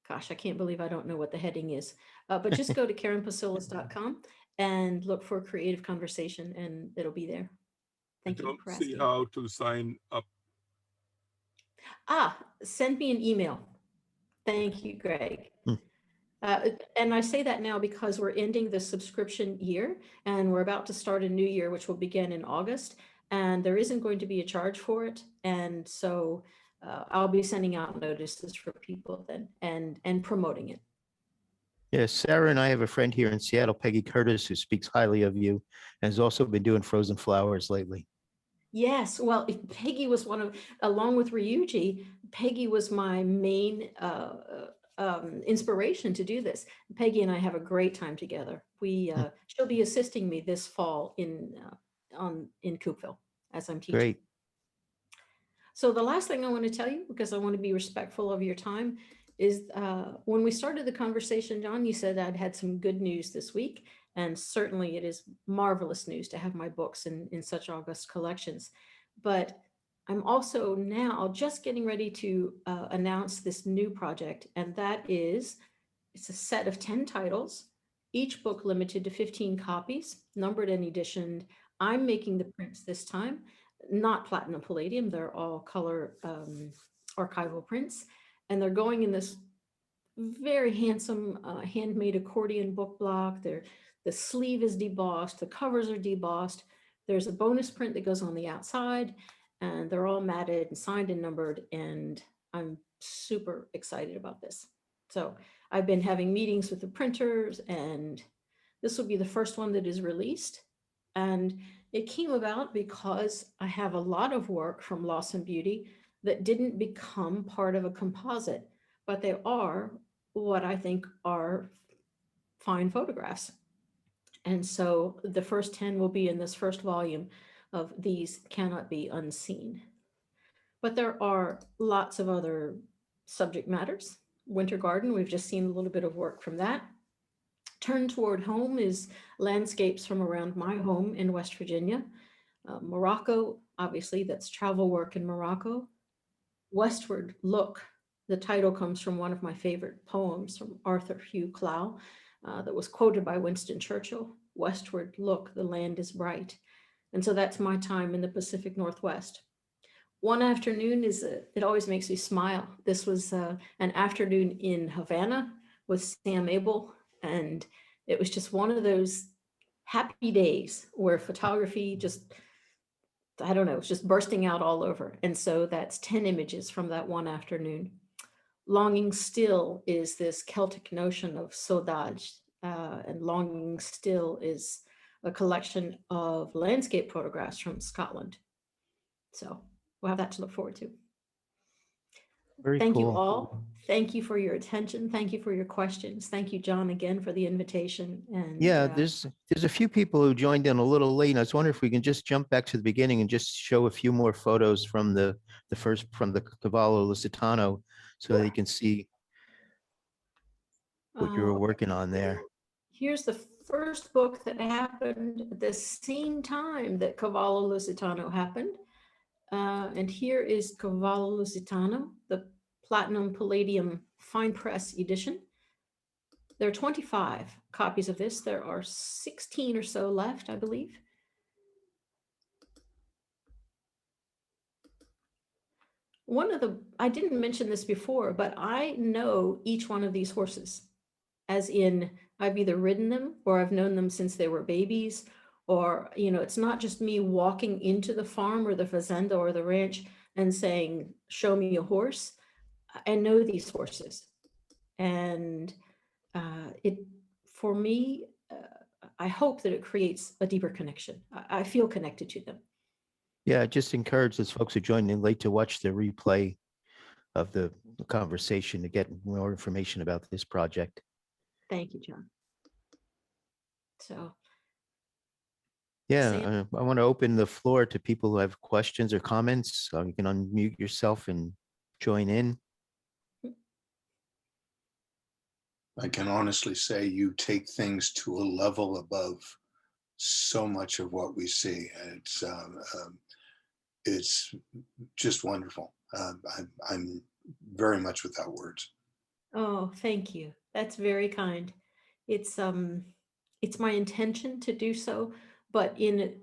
Gosh, I can't believe I don't know what the heading is. But just go to KeronPsillas.com and look for creative conversation, and it'll be there. Thank you don't for see asking. how to sign up. Send me an email. Thank you, Greg. And I say that now because we're ending the subscription year and we're about to start a new year, which will begin in August. And there isn't going to be a charge for it. And so I'll be sending out notices for people then and promoting it. Yes, Sarah and I have a friend here in Seattle, Peggy Curtis, who speaks highly of you and has also been doing frozen flowers lately. Yes, well, Peggy was along with Ryuji, Peggy was my main inspiration to do this. Peggy and I have a great time together. She'll be assisting me this fall in Coopville as I'm teaching. Great. So the last thing I want to tell you, because I want to be respectful of your time, is when we started the conversation, John, you said I'd had some good news this week. And certainly it is marvelous news to have my books in such august collections. But I'm also now just getting ready to announce this new project. And that is, it's a set of 10 titles, each book limited to 15 copies, numbered and editioned. I'm making the prints this time, not platinum palladium. They're all color archival prints. And they're going in this very handsome handmade accordion book block. The sleeve is debossed, the covers are debossed. There's a bonus print that goes on the outside, and they're all matted and signed and numbered. And I'm super excited about this. So I've been having meetings with the printers, and this will be the first one that is released. And it came about because I have a lot of work from Loss and Beauty that didn't become part of a composite, but they are what I think are fine photographs. And so the first 10 will be in this first volume of These Cannot Be Unseen. But there are lots of other subject matters. Winter Garden, we've just seen a little bit of work from that. Turn Toward Home is landscapes from around my home in West Virginia. Morocco, obviously, that's travel work in Morocco. Westward Look, the title comes from one of my favorite poems from Arthur Hugh Clow that was quoted by Winston Churchill. Westward look, the land is bright. And so that's my time in the Pacific Northwest. One afternoon it always makes me smile. This was an afternoon in Havana with Sam Abel, and it was just one of those happy days where photography just, I don't know, it's just bursting out all over. And so that's 10 images from that one afternoon. Longing Still is this Celtic notion of saudade, and Longing Still is a collection of landscape photographs from Scotland. So we'll have that to look forward to. Very Thank you cool. all. Thank you for your attention. Thank you for your questions. Thank you, John, again for the invitation. And Yeah, there's a few people who joined in a little late. And I was wondering if we can just jump back to the beginning and just show a few more photos from the Cavalo Lusitano, so that you can see what you were working on there. Here's the first book that happened at the same time that Cavalo Lusitano happened. And here is Cavalo Lusitano, the Platinum Palladium Fine Press edition. there are 25 copies of this. There are 16 or so left, I believe. I didn't mention this before, but I know each one of these horses, as in I've either ridden them or I've known them since they were babies, or, it's not just me walking into the farm or the fazenda or the ranch and saying, show me a horse. I know these horses. And for me, I hope that it creates a deeper connection. I feel connected to them. Yeah, just encourage those folks who joined in late to watch the replay of the conversation to get more information about this project. Thank you, John. So. Yeah, I want to open the floor to people who have questions or comments. You can unmute yourself and join in. I can honestly say you take things to a level above so much of what we see. It's just wonderful. I'm very much without words. Oh, thank you. That's very kind. It's my intention to do so, but in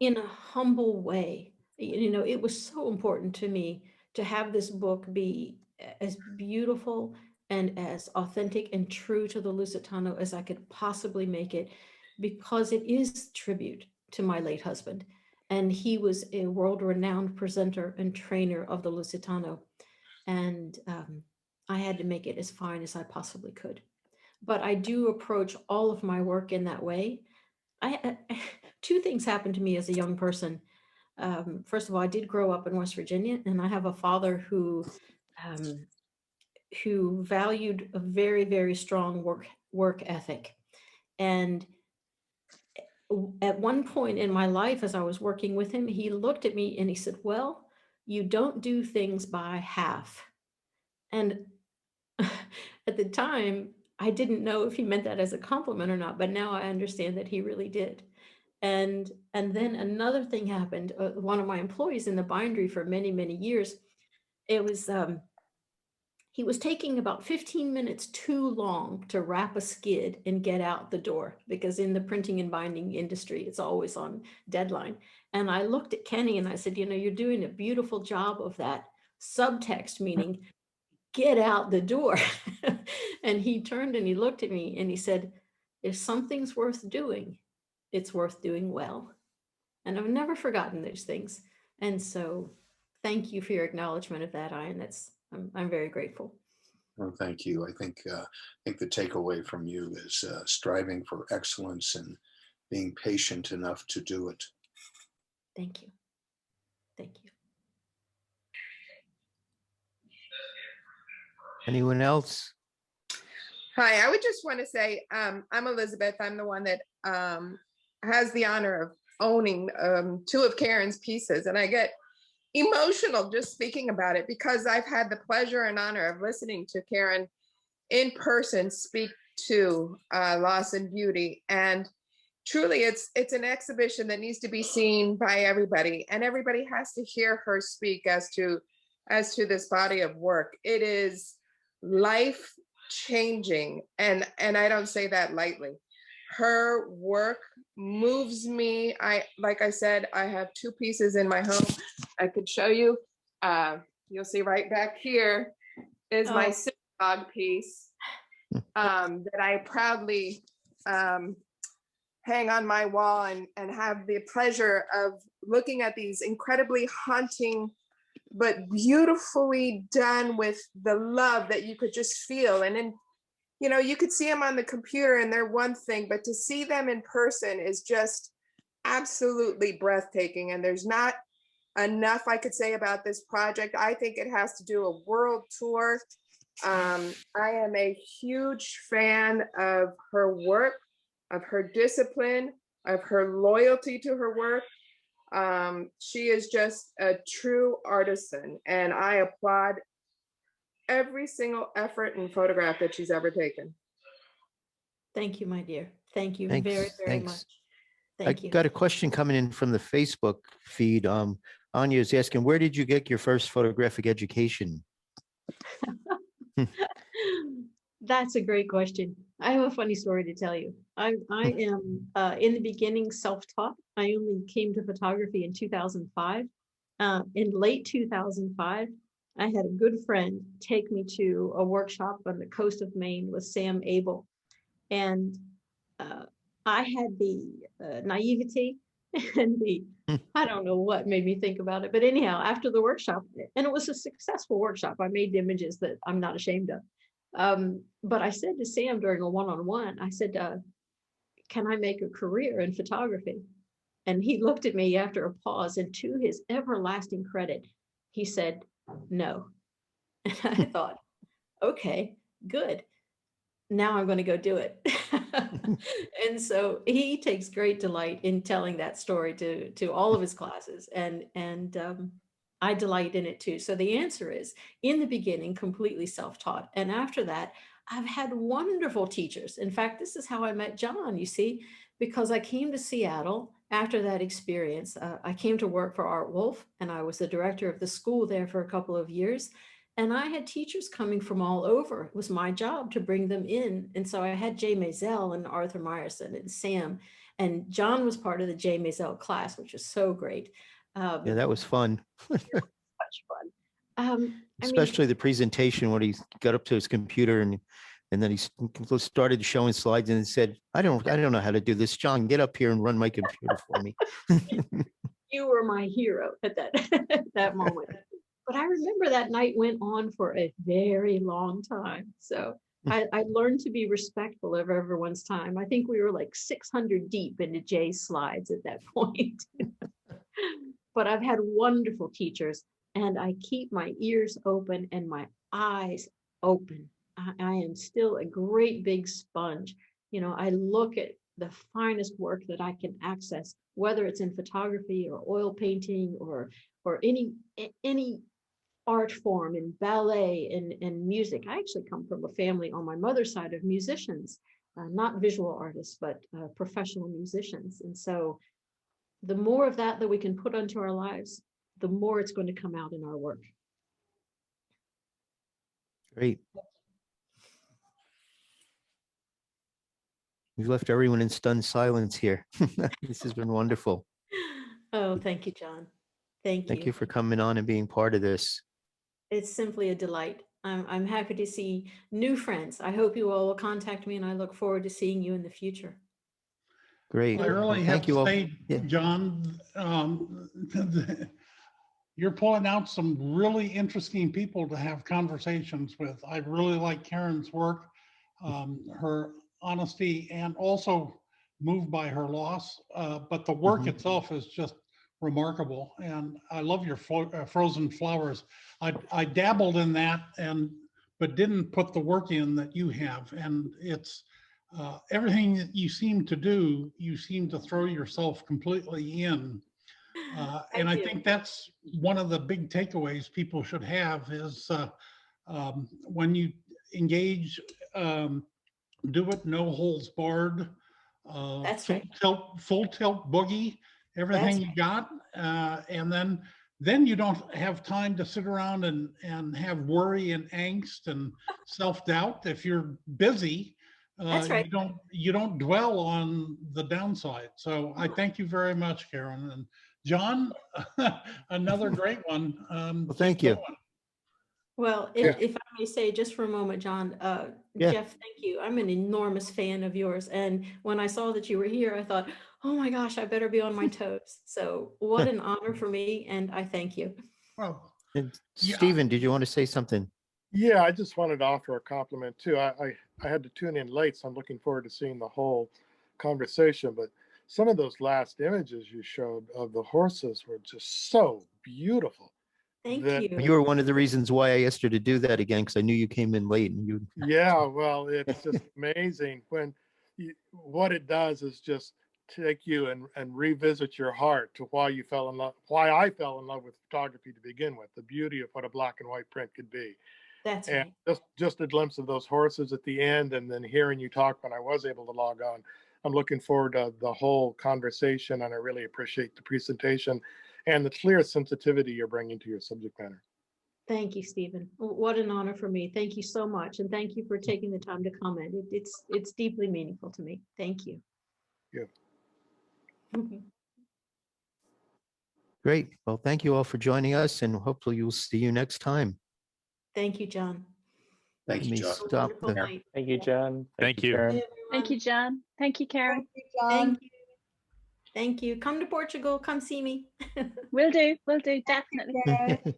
a humble way. It was so important to me to have this book be as beautiful and as authentic and true to the Lusitano as I could possibly make it, because it is tribute to my late husband. And he was a world-renowned presenter and trainer of the Lusitano. And I had to make it as fine as I possibly could. But I do approach all of my work in that way. Two things happened to me as a young person. First of all, I did grow up in West Virginia, and I have a father who valued a very, very strong work ethic. And at one point in my life, as I was working with him, he looked at me and he said, well, you don't do things by half. And at the time, I didn't know if he meant that as a compliment or not, but now I understand that he really did. And then another thing happened. One of my employees in the bindery for many, many years, it was, he was taking about 15 minutes too long to wrap a skid and get out the door, because in the printing and binding industry, it's always on deadline. And I looked at Kenny and I said, you're doing a beautiful job of that subtext, meaning get out the door. And he turned and he looked at me and he said, if something's worth doing, it's worth doing well. And I've never forgotten those things. And so thank you for your acknowledgement of that, Ian. I'm very grateful. Well, thank you. I think the takeaway from you is striving for excellence and being patient enough to do it. Thank you. Thank you. Anyone else? Hi, I would just want to say, I'm Elizabeth. I'm the one that has the honor of owning two of Keron's pieces. And I get emotional just speaking about it, because I've had the pleasure and honor of listening to Keron in person speak to Loss and Beauty. And truly, it's an exhibition that needs to be seen by everybody. And everybody has to hear her speak as to this body of work. It is life changing, and I don't say that lightly. Her work moves me. Like I said, I have two pieces in my home. I could show you. You'll see right back here is my Synagogue piece that I proudly hang on my wall and have the pleasure of looking at these incredibly haunting but beautifully done with the love that you could just feel. And then, you could see them on the computer and they're one thing, but to see them in person is just absolutely breathtaking. And there's not enough I could say about this project. I think it has to do a world tour. I am a huge fan of her work, of her discipline, of her loyalty to her work. She is just a true artisan, and I applaud every single effort and photograph that she's ever taken. Thank you, my dear. Thank you Thanks, very, very thanks. much. Thank you. I got a question coming in from the Facebook feed. Anya is asking, where did you get your first photographic education? That's a great question. I have a funny story to tell you. I am in the beginning self-taught. I only came to photography in 2005. In late 2005, I had a good friend take me to a workshop on the coast of Maine with Sam Abel. And I had the naivety and I don't know what made me think about it. But anyhow, after the workshop, and it was a successful workshop, I made images that I'm not ashamed of. But I said to Sam during a one-on-one, I said, can I make a career in photography? And he looked at me after a pause, and to his everlasting credit, he said, no. And I thought, okay, good. Now I'm going to go do it. And so he takes great delight in telling that story to all of his classes. And I delight in it too. So the answer is, in the beginning, completely self-taught. And after that, I've had wonderful teachers. In fact, this is how I met John, you see, because I came to Seattle after that experience. I came to work for Art Wolf, and I was the director of the school there for a couple of years. And I had teachers coming from all over. It was my job to bring them in. And so I had Jay Maisel and Arthur Meyerson and Sam, and John was part of the Jay Maisel class, which was so great. Yeah, that was fun. Much fun. I mean, Especially the presentation when he got up to his computer and then he started showing slides and said, I don't know how to do this. John, get up here and run my computer for me. you were my hero at that moment. But I remember that night went on for a very long time. So I learned to be respectful of everyone's time. I think we were like 600 deep into Jay's slides at that point. But I've had wonderful teachers, and I keep my ears open and my eyes open. I am still a great big sponge. You know, I look at the finest work that I can access, whether it's in photography or oil painting or any art form, in ballet and music. I actually come from a family on my mother's side of musicians, not visual artists, but professional musicians. And so the more of that we can put onto our lives, the more it's going to come out in our work. Great. We've left everyone in stunned silence here. This has been wonderful. Oh, thank you, John. Thank you. Thank you for coming on and being part of this. It's simply a delight. I'm happy to see new friends. I hope you all will contact me, and I look forward to seeing you in the future. Great. I really Well, have to all. say, Yeah. John, you're pulling out some really interesting people to have conversations with. I really like Keron's work, her honesty, and also moved by her loss. But the work itself is just remarkable. And I love your frozen flowers. I dabbled in that, but didn't put the work in that you have. And it's everything that you seem to do, you seem to throw yourself completely in. And I think that's one of the big takeaways people should have is when you engage, do it no holds barred. That's right. Full tilt boogie, everything you got. And then you don't have time to sit around and have worry and angst and self-doubt. If you're busy, That's right. you don't dwell on the downside. So I thank you very much, Keron. And John, another great one. Well, thank you. Going. Well, if I may say just for a moment, John, Yeah. Jeff, thank you. I'm an enormous fan of yours. And when I saw that you were here, I thought, oh my gosh, I better be on my toes. So what an honor for me. And I thank you. Well, And Stephen, did you want to say something? Yeah, I just wanted to offer a compliment too. I had to tune in late, so I'm looking forward to seeing the whole conversation. But some of those last images you showed of the horses were just so beautiful. Thank you. You were one of the reasons why I asked her to do that again, because I knew you came in late and you. Yeah, well, it's just amazing when what it does is just take you and revisit your heart to why you fell in love, why I fell in love with photography to begin with, the beauty of what a black and white print could be. That's And right. just a glimpse of those horses at the end, and then hearing you talk when I was able to log on. I'm looking forward to the whole conversation, and I really appreciate the presentation and the clear sensitivity you're bringing to your subject matter. Thank you, Stephen. What an honor for me. Thank you so much. And thank you for taking the time to comment. It's deeply meaningful to me. Thank you. Yeah. Great. Well, thank you all for joining us, and hopefully you'll see you next time. Thank you, John. Thank Let you, me John. stop Wonderful the. night. Thank you, John. Thank you. Karen. Bye, Thank you, everyone. John. Thank you, Karen. Thank you. Thank you. Come to Portugal. Come see me. Will do. Definitely.